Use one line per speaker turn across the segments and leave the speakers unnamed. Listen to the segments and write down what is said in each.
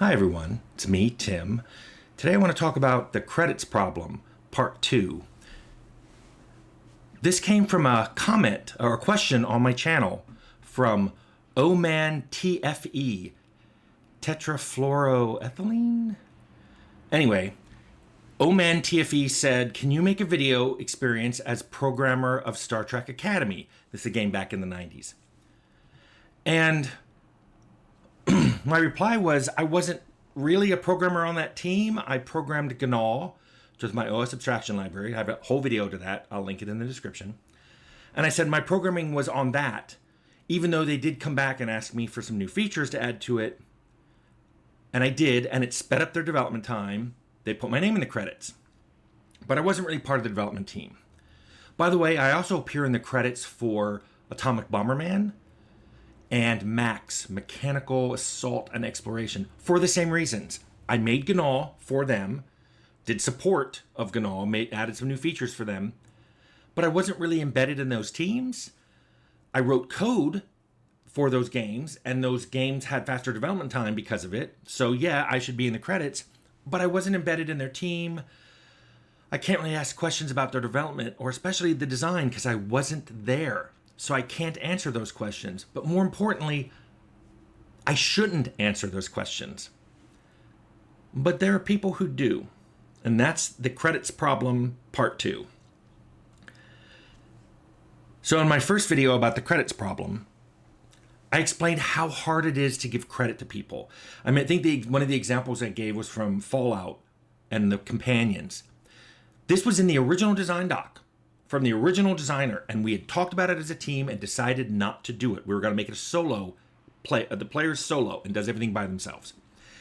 Hi everyone, it's me, Tim. Today I want to talk about the credits problem, part 2. This came from a comment or a question on my channel from Oman TFE, tetrafluoroethylene? Anyway, Oman TFE said, can you make a video experience as programmer of Star Trek Academy? This is a game back in the 90s. And my reply was, I wasn't really a programmer on that team. I programmed GNW, which is my OS Abstraction Library. I have a whole video to that. I'll link it in the description. And I said my programming was on that, even though they did come back and ask me for some new features to add to it. And I did, and it sped up their development time. They put my name in the credits. But I wasn't really part of the development team. By the way, I also appear in the credits for Atomic Bomberman and Max, Mechanical Assault and Exploration, for the same reasons. I made GNW for them, did support of GNW, added some new features for them, but I wasn't really embedded in those teams. I wrote code for those games, and those games had faster development time because of it. So yeah, I should be in the credits, but I wasn't embedded in their team. I can't really ask questions about their development, or especially the design, because I wasn't there. So I can't answer those questions. But more importantly, I shouldn't answer those questions. But there are people who do. And that's the credits problem, part 2. So in my first video about the credits problem, I explained how hard it is to give credit to people. I mean, I think one of the examples I gave was from Fallout and the companions. This was in the original design doc, from the original designer, and we had talked about it as a team and decided not to do it. We were going to make it a solo play. The player's solo and does everything by themselves.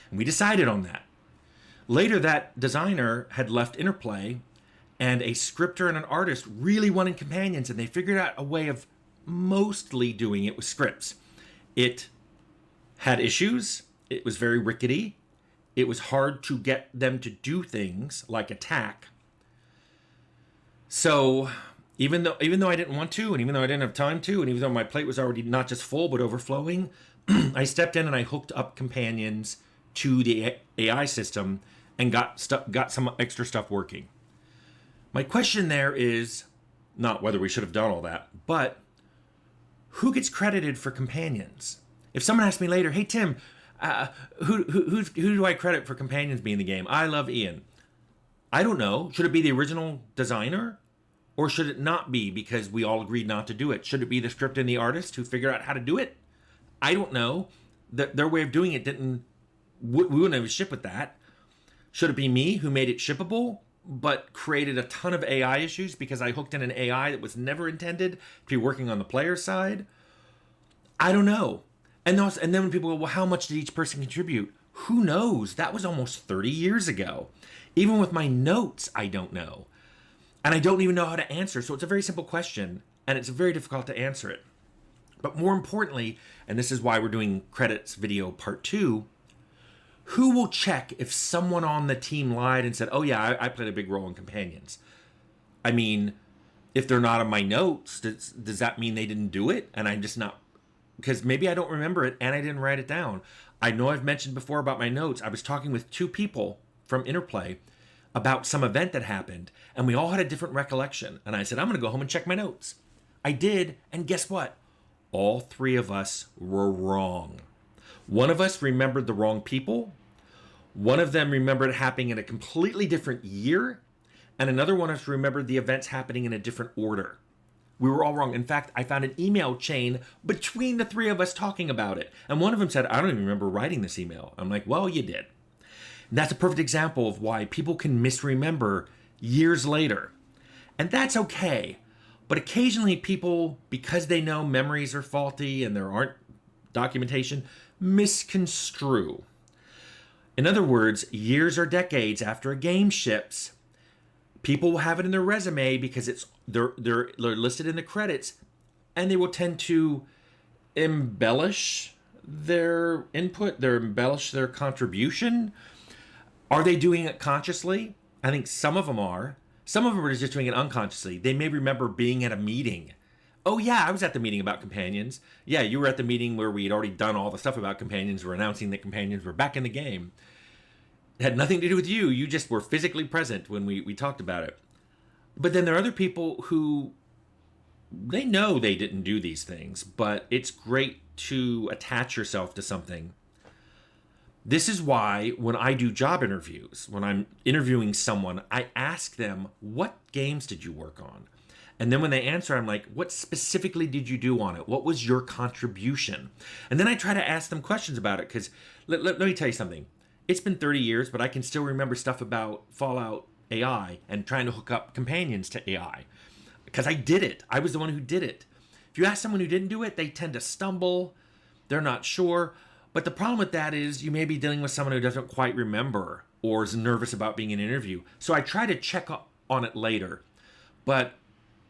And we decided on that. Later, that designer had left Interplay, and a scripter and an artist really wanted companions, and they figured out a way of mostly doing it with scripts. It had issues. It was very rickety. It was hard to get them to do things like attack. So even though I didn't want to, and even though I didn't have time to, and even though my plate was already not just full but overflowing, I stepped in and I hooked up companions to the AI system and got some extra stuff working. My question there is not whether we should have done all that, but who gets credited for companions? If someone asks me later, hey Tim, who do I credit for companions being in the game? I love Ian. I don't know. Should it be the original designer? Or should it not be because we all agreed not to do it? Should it be the script and the artist who figured out how to do it? I don't know. Their way of doing it we wouldn't have a ship with that. Should it be me who made it shippable, but created a ton of AI issues because I hooked in an AI that was never intended to be working on the player side? I don't know. And then when people go, well, how much did each person contribute? Who knows? That was almost 30 years ago. Even with my notes, I don't know. And I don't even know how to answer. So it's a very simple question, and it's very difficult to answer it. But more importantly, and this is why we're doing credits video part 2, who will check if someone on the team lied and said, oh yeah, I played a big role in companions? I mean, if they're not on my notes, does that mean they didn't do it? And I'm just not, because maybe I don't remember it and I didn't write it down. I know I've mentioned before about my notes. I was talking with 2 people from Interplay about some event that happened, and we all had a different recollection. And I said, I'm going to go home and check my notes. I did, and guess what? All 3 of us were wrong. One of us remembered the wrong people. One of them remembered it happening in a completely different year, and another one of us remembered the events happening in a different order. We were all wrong. In fact, I found an email chain between the 3 of us talking about it. And one of them said, I don't even remember writing this email. I'm like, well, you did. And that's a perfect example of why people can misremember years later. And that's okay. But occasionally people, because they know memories are faulty and there aren't documentation, misconstrue. In other words, years or decades after a game ships, people will have it in their resume because they're listed in the credits, and they will tend to embellish their input, embellish their contribution. Are they doing it consciously? I think some of them are. Some of them are just doing it unconsciously. They may remember being at a meeting Oh yeah, I was at the meeting about companions. Yeah, you were at the meeting where we had already done all the stuff about companions. We're announcing that companions were back in the game. It had nothing to do with you. You just were physically present when we talked about it. But then there are other people who they know they didn't do these things, but it's great to attach yourself to something. This is why when I do job interviews, when I'm interviewing someone, I ask them, what games did you work on? And then when they answer, I'm like, what specifically did you do on it? What was your contribution? And then I try to ask them questions about it because let me tell you something. It's been 30 years, but I can still remember stuff about Fallout AI and trying to hook up companions to AI because I did it. I was the one who did it. If you ask someone who didn't do it, they tend to stumble. They're not sure. But the problem with that is you may be dealing with someone who doesn't quite remember or is nervous about being in an interview. So I try to check up on it later. But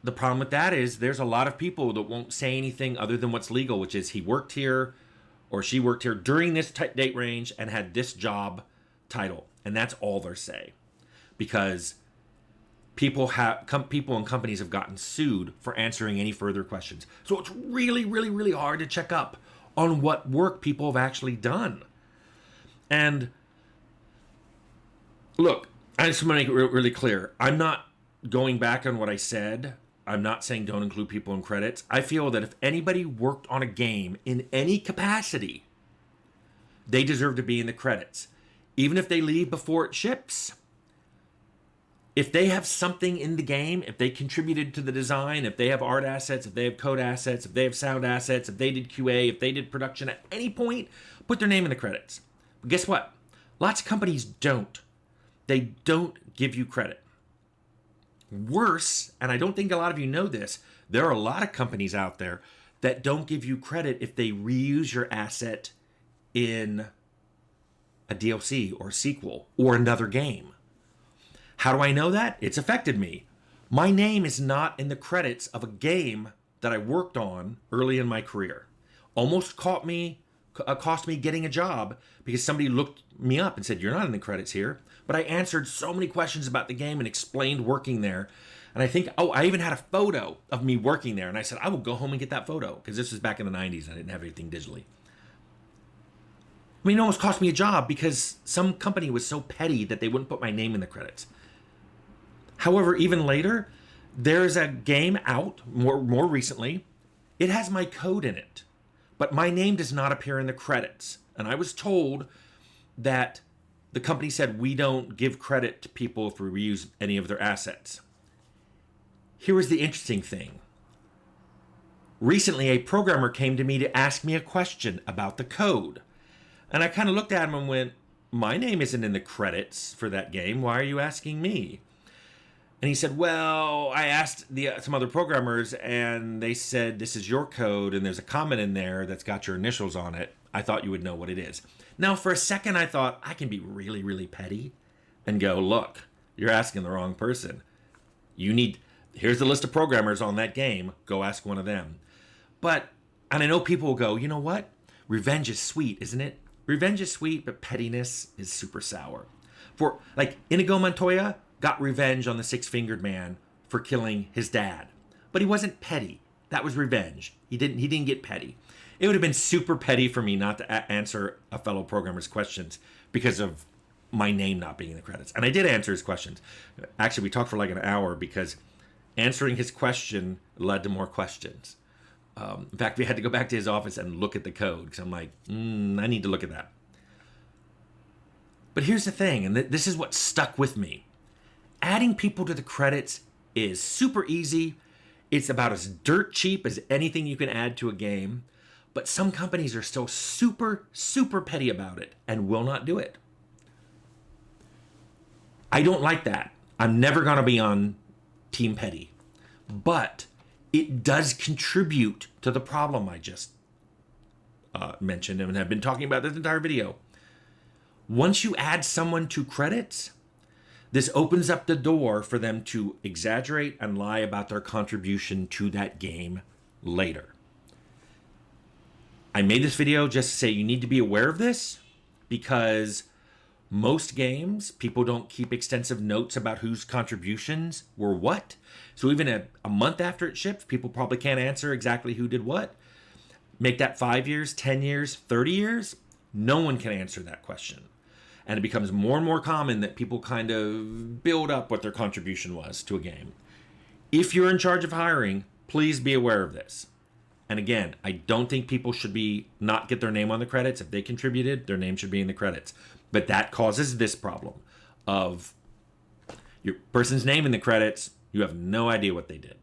the problem with that is there's a lot of people that won't say anything other than what's legal, which is he worked here or she worked here during this date range and had this job title. And that's all they're saying. Because people and companies have gotten sued for answering any further questions. So it's really, really, really hard to check up on what work people have actually done. And look, I just want to make it really clear. I'm not going back on what I said. I'm not saying don't include people in credits. I feel that if anybody worked on a game in any capacity, they deserve to be in the credits. Even if they leave before it ships. If they have something in the game, if they contributed to the design, if they have art assets, if they have code assets, if they have sound assets, if they did QA, if they did production at any point, put their name in the credits. But guess what? Lots of companies don't. They don't give you credit. Worse, and I don't think a lot of you know this, there are a lot of companies out there that don't give you credit if they reuse your asset in a DLC or a sequel or another game. How do I know that? It's affected me. My name is not in the credits of a game that I worked on early in my career. Almost cost me getting a job because somebody looked me up and said, you're not in the credits here. But I answered so many questions about the game and explained working there. And I think, I even had a photo of me working there. And I said, I will go home and get that photo because this was back in the 90s and I didn't have anything digitally. I mean, it almost cost me a job because some company was so petty that they wouldn't put my name in the credits. However, even later, there's a game out more recently. It has my code in it, but my name does not appear in the credits. And I was told that the company said we don't give credit to people if we reuse any of their assets. Here is the interesting thing. Recently, a programmer came to me to ask me a question about the code. And I kind of looked at him and went, my name isn't in the credits for that game. Why are you asking me? And he said, well, I asked some other programmers and they said, this is your code and there's a comment in there that's got your initials on it. I thought you would know what it is. Now, for a second, I thought I can be really, really petty and go, look, you're asking the wrong person. Here's the list of programmers on that game. Go ask one of them. And I know people will go, you know what? Revenge is sweet, isn't it? Revenge is sweet, but pettiness is super sour. For like Inigo Montoya got revenge on the Six-Fingered Man for killing his dad. But he wasn't petty. That was revenge. He didn't get petty. It would have been super petty for me not to answer a fellow programmer's questions because of my name not being in the credits. And I did answer his questions. Actually, we talked for like an hour because answering his question led to more questions. In fact, we had to go back to his office and look at the code because I'm like, I need to look at that. But here's the thing, and this is what stuck with me. Adding people to the credits is super easy. It's about as dirt cheap as anything you can add to a game. But some companies are still super, super petty about it and will not do it. I don't like that. I'm never going to be on Team Petty. But it does contribute to the problem I just mentioned and have been talking about this entire video. Once you add someone to credits, this opens up the door for them to exaggerate and lie about their contribution to that game later. I made this video just to say you need to be aware of this because Most games, people don't keep extensive notes about whose contributions were what. So even a month after it ships, people probably can't answer exactly who did what. Make that 5 years, 10 years, 30 years, no one can answer that question. And it becomes more and more common that people kind of build up what their contribution was to a game. If you're in charge of hiring, please be aware of this. And again, I don't think people should not get their name on the credits. If they contributed, their name should be in the credits. But that causes this problem of your person's name in the credits, you have no idea what they did.